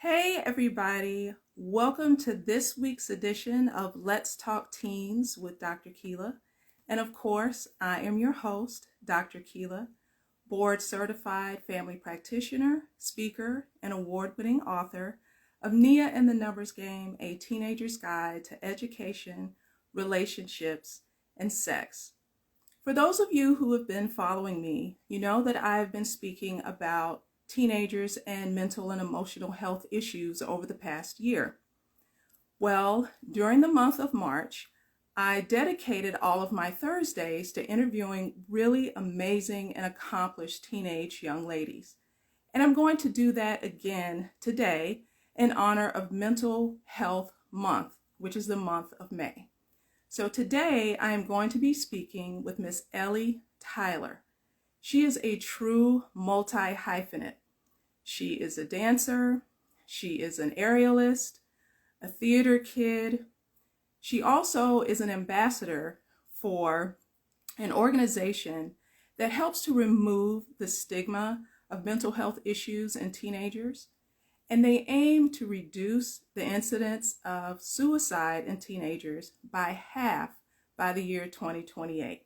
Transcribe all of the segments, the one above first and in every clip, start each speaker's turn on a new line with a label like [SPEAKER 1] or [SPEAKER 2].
[SPEAKER 1] Hey, everybody. Welcome to this week's edition of Let's Talk Teens with Dr. Kela. And of course, I am your host, Dr. Kela, board certified family practitioner, speaker, and award winning author of Nia and the Numbers Game, A Teenager's Guide to Education, Relationships, and Sex. For those of you who have been following me, you know that I've been speaking about teenagers and mental and emotional health issues over the past year. Well, during the month of March, I dedicated all of my Thursdays to interviewing really amazing and accomplished teenage young ladies. And I'm going to do that again today in honor of Mental Health Month, which is the month of May. So today I am going to be speaking with Miss Eli Tyler. She is a true multi-hyphenate. She is a dancer, she is an aerialist, a theater kid. She also is an ambassador for an organization that helps to remove the stigma of mental health issues in teenagers, and they aim to reduce the incidence of suicide in teenagers by half by the year 2028.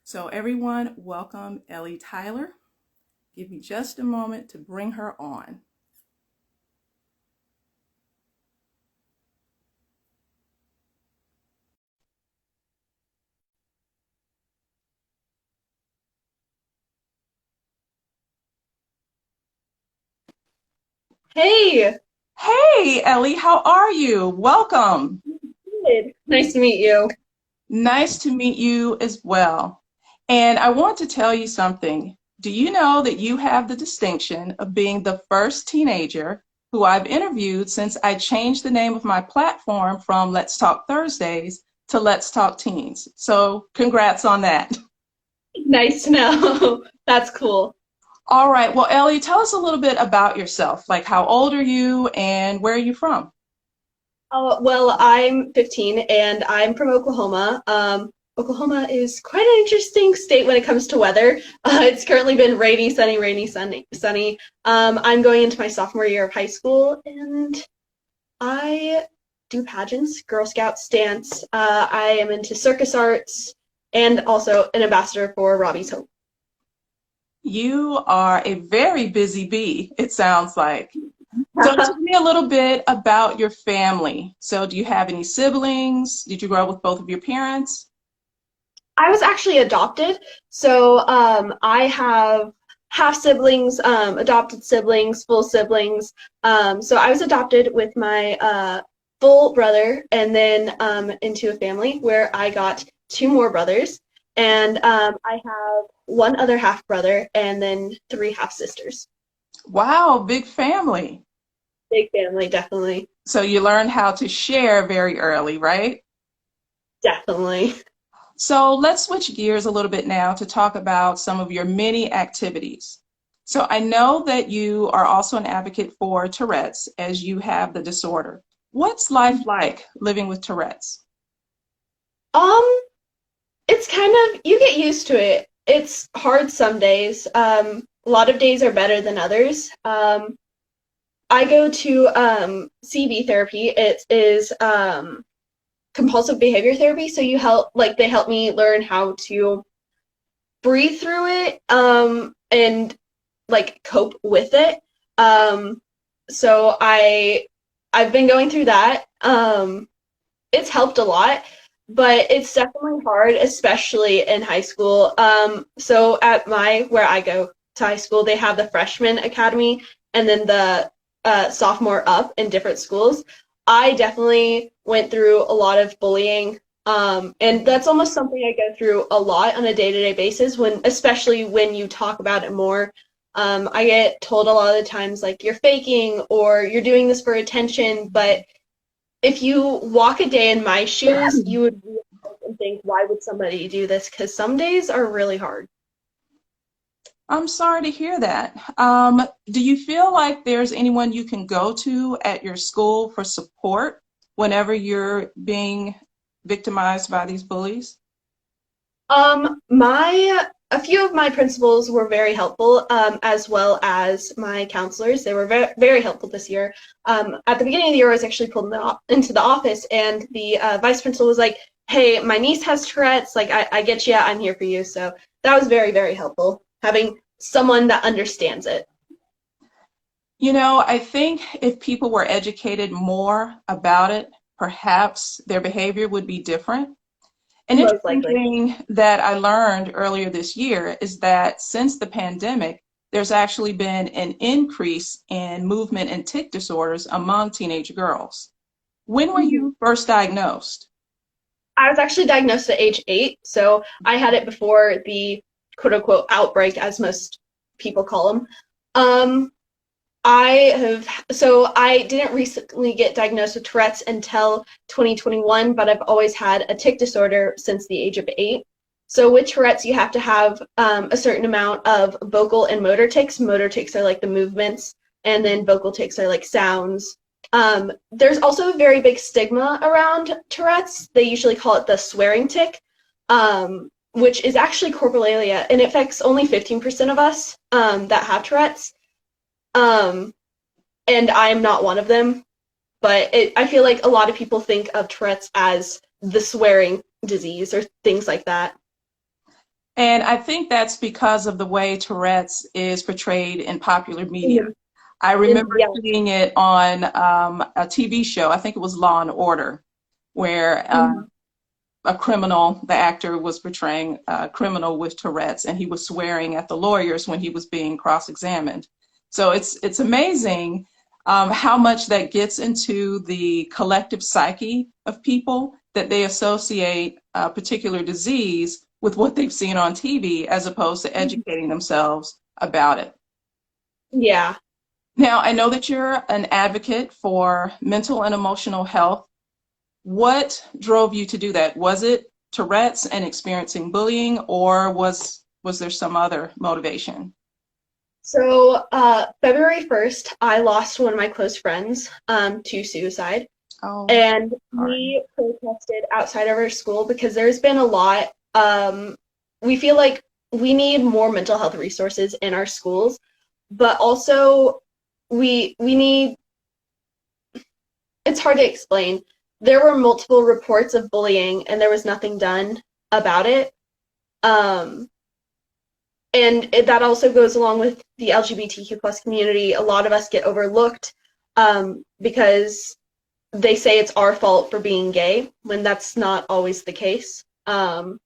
[SPEAKER 1] So everyone, welcome Eli Tyler. Give me just a moment to bring her on.
[SPEAKER 2] Hey,
[SPEAKER 1] Hey, Ellie, how are you? Welcome.
[SPEAKER 2] good. Nice to meet you.
[SPEAKER 1] Nice to meet you as well. And I want to tell you something. Do you know that you have the distinction of being the first teenager who I've interviewed since I changed the name of my platform from Let's Talk Thursdays to Let's Talk Teens? So, congrats on that.
[SPEAKER 2] Nice to know. That's cool.
[SPEAKER 1] All right. Well, Ellie, tell us a little bit about yourself. Like, how old are you and where are you from?
[SPEAKER 2] Oh, well, I'm 15 and I'm from Oklahoma. Oklahoma is quite an interesting state when it comes to weather. It's currently been rainy, sunny, rainy, sunny, sunny. I'm going into my sophomore year of high school and I do pageants, Girl Scouts, dance. I am into circus arts and also an ambassador for Robbie's Hope.
[SPEAKER 1] You are a very busy bee, it sounds like. So tell me a little bit about your family. So do you have any siblings? Did you grow up with both of your parents?
[SPEAKER 2] I was actually adopted, so I have half siblings, adopted siblings, full siblings. So I was adopted with my full brother, and then into a family where I got two more brothers, and I have one other half brother, and then three half sisters.
[SPEAKER 1] Wow, big family.
[SPEAKER 2] Big family, definitely,
[SPEAKER 1] So you learned how to share very early, right?
[SPEAKER 2] definitely.
[SPEAKER 1] So let's switch gears a little bit now to talk about some of your many activities. So I know that you are also an advocate for Tourette's as you have the disorder. What's life like living with Tourette's?
[SPEAKER 2] Um, it's kind of you get used to it. It's hard some days. A lot of days are better than others. I go to CV therapy. It is compulsive behavior therapy. So you help, like, they help me learn how to breathe through it and like cope with it. Um, so I've been going through that. It's helped a lot, but it's definitely hard, especially in high school. So at my where I go to high school, they have the freshman academy and then the sophomore up in different schools. I definitely went through a lot of bullying, and that's almost something I go through a lot on a day-to-day basis. When, especially when you talk about it more, I get told a lot of the times like you're faking or you're doing this for attention, but if you walk a day in my shoes, you would realize and think, why would somebody do this? Because some days are really hard.
[SPEAKER 1] I'm sorry to hear that. Do you feel like there's anyone you can go to at your school for support whenever you're being victimized by these bullies?
[SPEAKER 2] My a few of my principals were very helpful, as well as my counselors. They were very, very helpful this year. At the beginning of the year, I was actually pulled into the office, and the vice principal was like, "Hey, my niece has Tourette's. Like, I get you. I'm here for you." So that was very, very helpful, having someone that understands it.
[SPEAKER 1] You know, I think if people were educated more about it, perhaps their behavior would be different. An
[SPEAKER 2] Most
[SPEAKER 1] interesting
[SPEAKER 2] likely.
[SPEAKER 1] thing that I learned earlier this year is that since the pandemic, there's actually been an increase in movement and tic disorders among teenage girls. When were
[SPEAKER 2] Mhm.
[SPEAKER 1] you first diagnosed?
[SPEAKER 2] I was actually diagnosed at age 8, so I had it before the quote unquote outbreak, as most people call them. Um, I didn't recently get diagnosed with Tourette's until 2021, but I've always had a tic disorder since the age of 8. So with Tourette's, you have to have a certain amount of vocal and motor tics. Motor tics are like the movements, and then vocal tics are like sounds. There's also a very big stigma around Tourette's. They usually call it the swearing tic, which is actually coprolalia, and it affects only 15% of us that have Tourette's. Um, and I'm not one of them. But I feel like a lot of people think of Tourette's as the swearing disease or things like that.
[SPEAKER 1] And I think that's because of the way Tourette's is portrayed in popular media.
[SPEAKER 2] Mhm.
[SPEAKER 1] I
[SPEAKER 2] And
[SPEAKER 1] remember
[SPEAKER 2] yeah.
[SPEAKER 1] seeing it on a TV show, I think it was Law and Order, where
[SPEAKER 2] Mhm.
[SPEAKER 1] a criminal, the actor was portraying a criminal with Tourette's, and he was swearing at the lawyers when he was being cross-examined. So it's amazing how much that gets into the collective psyche of people, that they associate a particular disease with what they've seen on TV as opposed to educating themselves about it.
[SPEAKER 2] Yeah.
[SPEAKER 1] Now, I know that you're an advocate for mental and emotional health. What drove you to do that? Was it Tourette's and experiencing bullying, or was there some other motivation?
[SPEAKER 2] So February 1st, I lost one of my close friends to suicide.
[SPEAKER 1] Oh,
[SPEAKER 2] And
[SPEAKER 1] sorry.
[SPEAKER 2] we protested outside of our school because there's been a lot. We feel like we need more mental health resources in our schools, but also we need, it's hard to explain. There were multiple reports of bullying and there was nothing done about it. Um, that also goes along with the LGBTQ plus community. A lot of us get overlooked because they say it's our fault for being gay when that's not always the case. And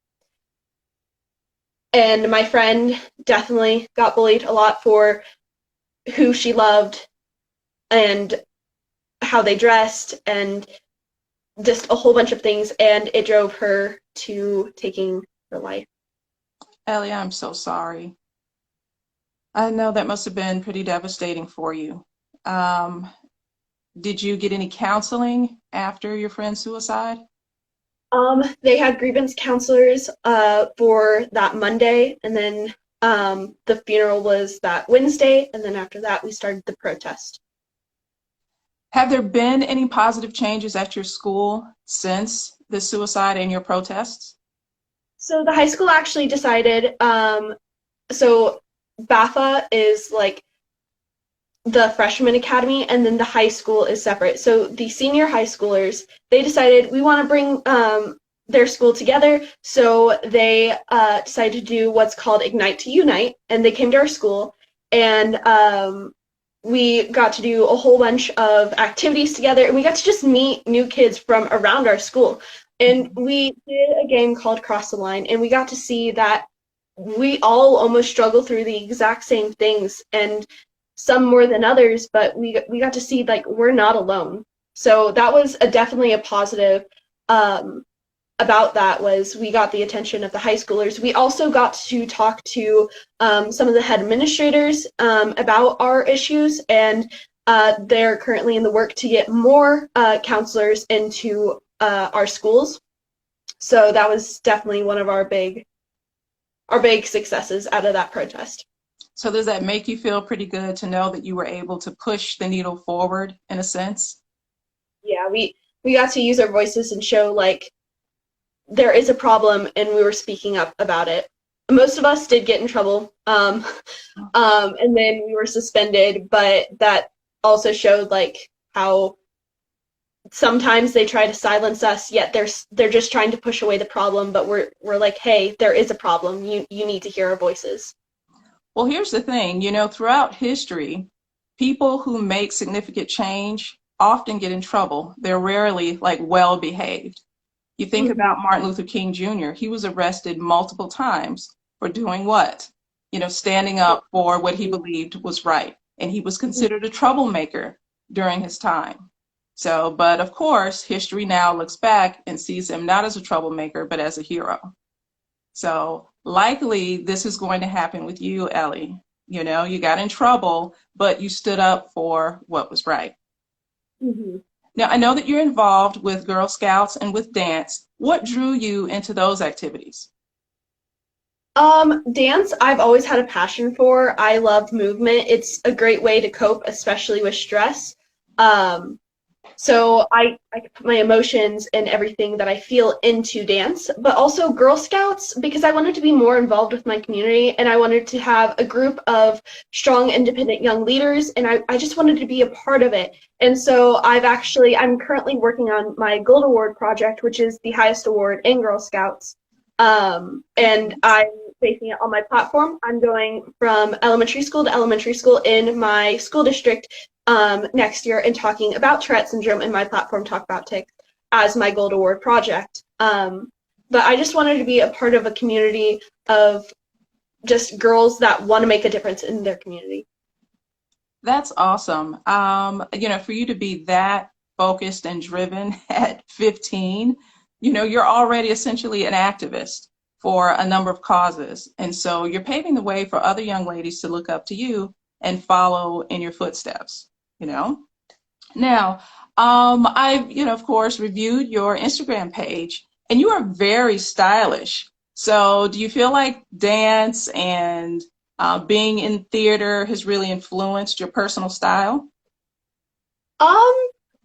[SPEAKER 2] my friend definitely got bullied a lot for who she loved and how they dressed and just a whole bunch of things. And it drove her to taking her life.
[SPEAKER 1] Ellie, I'm so sorry. I know that must have been pretty devastating for you. Um, did you get any counseling after your friend's suicide?
[SPEAKER 2] They had grievance counselors for that Monday, and then the funeral was that Wednesday, and then after that we started the protest.
[SPEAKER 1] Have there been any positive changes at your school since the suicide and your protests?
[SPEAKER 2] So the high school actually decided. So BAFA is like the freshman academy, and then the high school is separate. So the senior high schoolers, they decided we want to bring their school together. So they decided to do what's called Ignite to Unite, and they came to our school, and we got to do a whole bunch of activities together, and we got to just meet new kids from around our school. And we did a game called Cross the Line, and we got to see that we all almost struggle through the exact same things, and some more than others, but we got to see like we're not alone. So that was definitely a positive um, about that, was we got the attention of the high schoolers. We also got to talk to some of the head administrators about our issues, and they're currently in the work to get more counselors into our schools. So that was definitely one of our big successes out of that protest.
[SPEAKER 1] So does that make you feel pretty good to know that you were able to push the needle forward in a sense?
[SPEAKER 2] Yeah, we got to use our voices and show like there is a problem and we were speaking up about it. most of us did get in trouble. And then we were suspended, but that also showed like how sometimes they try to silence us, yet they're just trying to push away the problem, but we're like, hey, there is a problem. You need to hear our voices.
[SPEAKER 1] Well, here's the thing, throughout history, people who make significant change often get in trouble. They're rarely like well behaved. You think
[SPEAKER 2] Mm-hmm.
[SPEAKER 1] about Martin Luther King Jr., he was arrested multiple times for doing what? Standing up for what he believed was right. And he was considered a troublemaker during his time. So, but of course, history now looks back and sees him not as a troublemaker, but as a hero. So likely this is going to happen with you, Ellie. You got in trouble, but you stood up for what was right.
[SPEAKER 2] Mm-hmm.
[SPEAKER 1] Now, I know that you're involved with Girl Scouts and with dance. What drew you into those activities?
[SPEAKER 2] Dance, I've always had a passion for. I love movement. It's a great way to cope, especially with stress. Um, So I put my emotions and everything that I feel into dance, but also Girl Scouts because I wanted to be more involved with my community and I wanted to have a group of strong, independent young leaders and I just wanted to be a part of it. And so I'm currently working on my Gold Award project, which is the highest award in Girl Scouts. And I'm basing it on my platform. I'm going from elementary school to elementary school in my school district next year and talking about Tourette syndrome in my platform Talk About Tics as my Gold Award project. But I just wanted to be a part of a community of just girls that want to make a difference in their community.
[SPEAKER 1] That's awesome. For you to be that focused and driven at 15, you're already essentially an activist for a number of causes. And so you're paving the way for other young ladies to look up to you and follow in your footsteps, you know? Now, I've, of course, reviewed your Instagram page and you are very stylish. So do you feel like dance and being in theater has really influenced your personal style?
[SPEAKER 2] Um,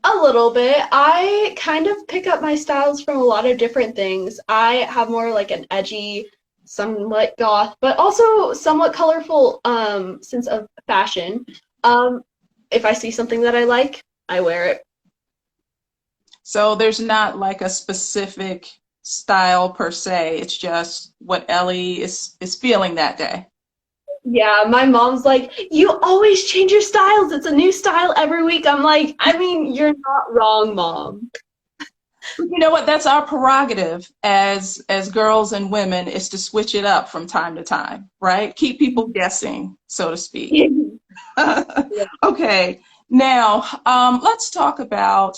[SPEAKER 2] a little bit. I kind of pick up my styles from a lot of different things. I have more like an edgy, somewhat goth, but also somewhat colorful sense of fashion. Um, if I see something that I like, I wear it.
[SPEAKER 1] So there's not like a specific style per se. It's just what Ellie is feeling that day.
[SPEAKER 2] Yeah, my mom's like, you always change your styles. It's a new style every week. I'm like, I mean, you're not wrong, mom.
[SPEAKER 1] You know what? That's our prerogative as girls and women is to switch it up from time to time, right? Keep people guessing, so to speak.
[SPEAKER 2] Yeah.
[SPEAKER 1] Okay. Now, let's talk about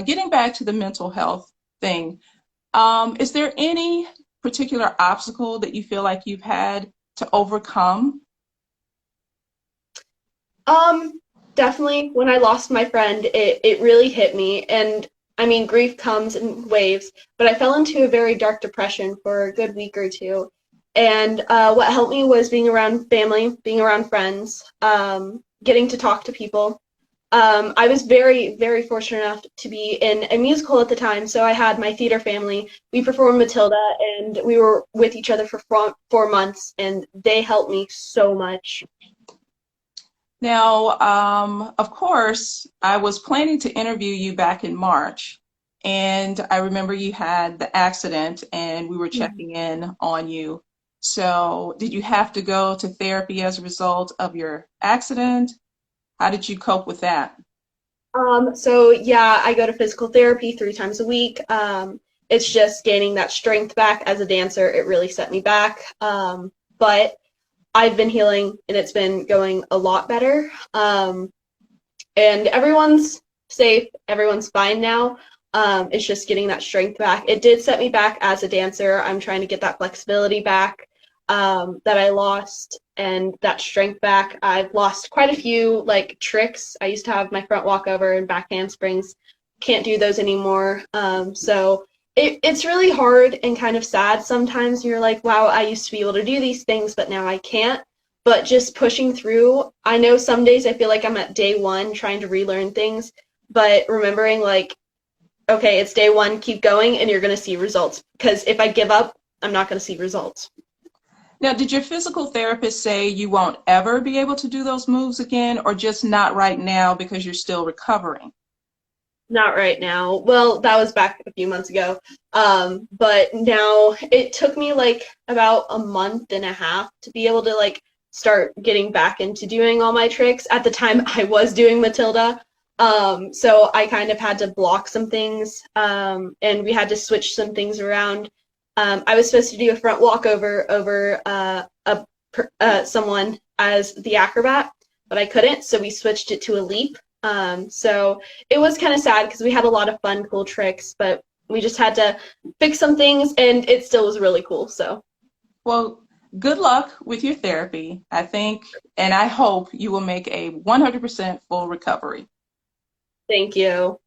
[SPEAKER 1] getting back to the mental health thing. Is there any particular obstacle that you feel like you've had to overcome?
[SPEAKER 2] Um, Definitely when I lost my friend, it really hit me. And I mean, grief comes in waves, but I fell into a very dark depression for a good week or two. And what helped me was being around family, being around friends, getting to talk to people. I was very, very fortunate enough to be in a musical at the time, so I had my theater family. We performed Matilda, and we were with each other for 4 months, and they helped me so much.
[SPEAKER 1] Now, of course, I was planning to interview you back in March, and I remember you had the accident and we were checking in on you. So, did you have to go to therapy as a result of your accident? How did you cope with that?
[SPEAKER 2] So yeah, I go to physical therapy 3 times a week. It's just gaining that strength back as a dancer. It really set me back. But I've been healing and it's been going a lot better. And everyone's safe. Everyone's fine now. It's just getting that strength back. It did set me back as a dancer. I'm trying to get that flexibility back that I lost and that strength back. I've lost quite a few like tricks. I used to have my front walkover and back handsprings. Can't do those anymore. So it's really hard and kind of sad sometimes. You're like, wow, I used to be able to do these things, but now I can't. But just pushing through, I know some days I feel like I'm at day one trying to relearn things, but remembering like, okay, it's day one, keep going, and you're going to see results. Because if I give up, I'm not going to see results.
[SPEAKER 1] Now, did your physical therapist say you won't ever be able to do those moves again, or just not right now because you're still recovering?
[SPEAKER 2] Not right now. Well, that was back a few months ago. But now it took me like about a month and a half to be able to like start getting back into doing all my tricks. At the time, I was doing Matilda. So I kind of had to block some things, and we had to switch some things around. I was supposed to do a front walkover over someone as the acrobat, but I couldn't, so we switched it to a leap. So it was kind of sad because we had a lot of fun, cool tricks, but we just had to fix some things, and it still was really cool. So
[SPEAKER 1] Well, good luck with your therapy. I think and I hope you will make a 100% full recovery.
[SPEAKER 2] thank you.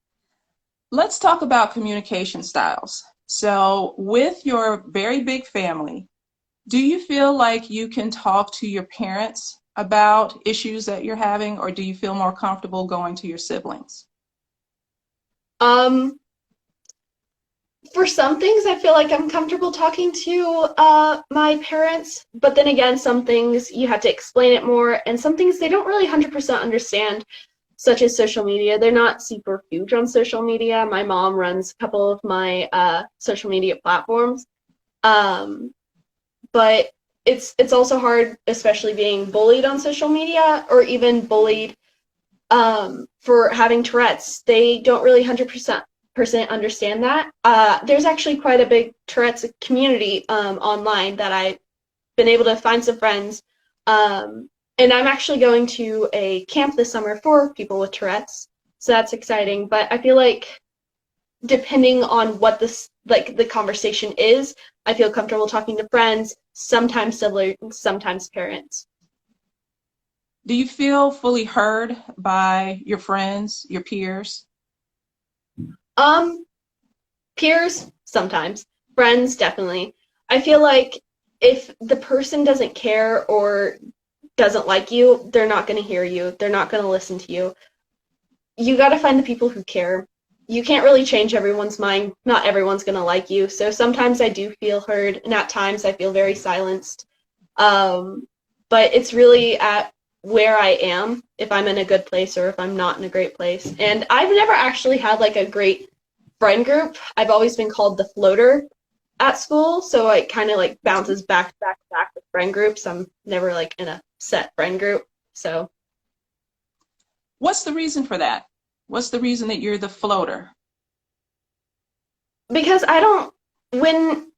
[SPEAKER 1] Let's talk about communication styles. So, with your very big family, do you feel like you can talk to your parents about issues that you're having, or do you feel more comfortable going to your siblings?
[SPEAKER 2] Um, for some things, I feel like I'm comfortable talking to my parents, but then again, some things you have to explain it more, and some things they don't really 100% understand, such as social media. They're not super huge on social media. My mom runs a couple of my social media platforms, um, but it's also hard, especially being bullied on social media or even bullied for having Tourette's. They don't really 100% understand that. There's actually quite a big Tourette's community online that I've been able to find some friends. And I'm actually going to a camp this summer for people with Tourette's, so that's exciting. But I feel like depending on what this like the conversation is, I feel comfortable talking to friends, sometimes siblings, sometimes parents.
[SPEAKER 1] Do you feel fully heard by your friends, your peers?
[SPEAKER 2] Um, Peers, sometimes. Friends, definitely. I feel like if the person doesn't care or doesn't like you, they're not going to hear you. They're not going to listen to you. You got to find the people who care. You can't really change everyone's mind. Not everyone's going to like you. So sometimes I do feel heard, and at times I feel very silenced. Um, but it's really at where I am, if I'm in a good place or if I'm not in a great place. And I've never actually had like a great friend group. I've always been called the floater at school, so it kind of like bounces back with friend groups. I'm never like in a set friend group. So
[SPEAKER 1] What's the reason for that? What's the reason that you're the floater?
[SPEAKER 2] because I don't when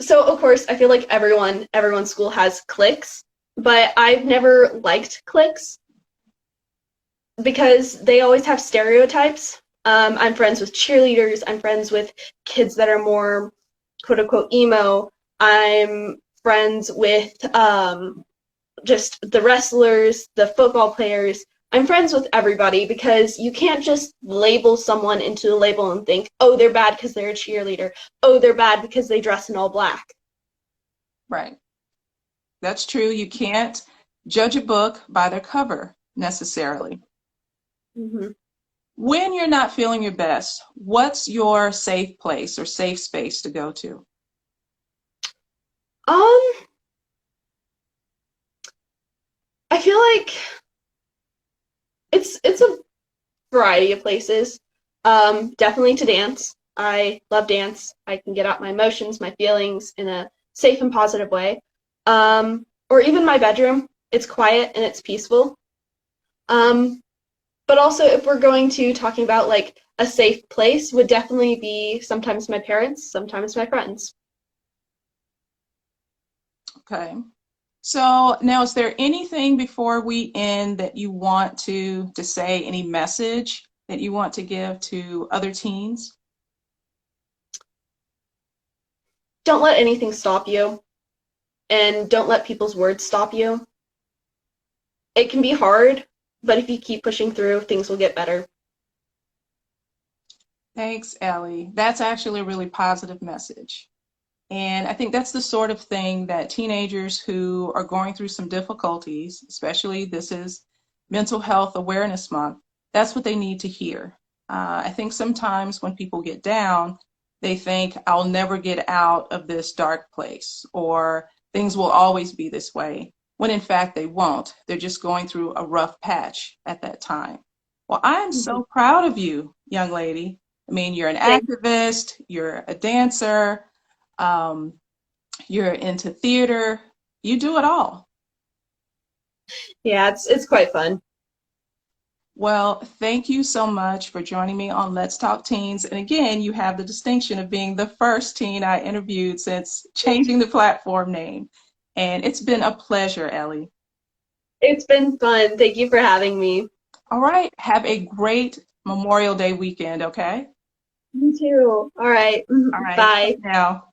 [SPEAKER 2] so of course I feel like everyone's school has cliques, but I've never liked cliques because they always have stereotypes. I'm friends with cheerleaders. I'm friends with kids that are more quote unquote emo. I'm friends with just the wrestlers, the football players. I'm friends with everybody because you can't just label someone into a label and think, oh, they're bad because they're a cheerleader. Oh, they're bad because they dress in all black.
[SPEAKER 1] Right. That's true. You can't judge a book by their cover necessarily.
[SPEAKER 2] Mm-hmm.
[SPEAKER 1] When you're not feeling your best, what's your safe place or safe space to go to?
[SPEAKER 2] Um, I feel like it's a variety of places. Definitely to dance. I love dance. I can get out my emotions, my feelings in a safe and positive way. Or even my bedroom. It's quiet and it's peaceful. Um, but also, if we're going to talking about like a safe place, would definitely be sometimes my parents, sometimes my friends.
[SPEAKER 1] Okay. So now, is there anything before we end that you want to say, any message that you want to give to other teens?
[SPEAKER 2] Don't let anything stop you, and don't let people's words stop you. It can be hard, but if you keep pushing through, things will get better.
[SPEAKER 1] Thanks, Ellie. That's actually a really positive message. And I think that's the sort of thing that teenagers who are going through some difficulties, especially this is Mental Health Awareness Month, that's what they need to hear. I think sometimes when people get down, they think, I'll never get out of this dark place, or things will always be this way, when in fact they won't. They're just going through a rough patch at that time. Well, I am
[SPEAKER 2] Mhm.
[SPEAKER 1] so proud of you, young lady. I mean, you're an
[SPEAKER 2] Thank-
[SPEAKER 1] activist, you're a dancer, um, you're into theater, you do it all.
[SPEAKER 2] Yeah, it's quite fun.
[SPEAKER 1] Well, thank you so much for joining me on Let's Talk Teens. And again, you have the distinction of being the first teen I interviewed since changing the platform name. And it's been a pleasure, Ellie.
[SPEAKER 2] It's been fun. Thank you for having me.
[SPEAKER 1] All right, have a great Memorial Day weekend, okay?
[SPEAKER 2] You too. All right.
[SPEAKER 1] All right, bye
[SPEAKER 2] Bye.
[SPEAKER 1] now.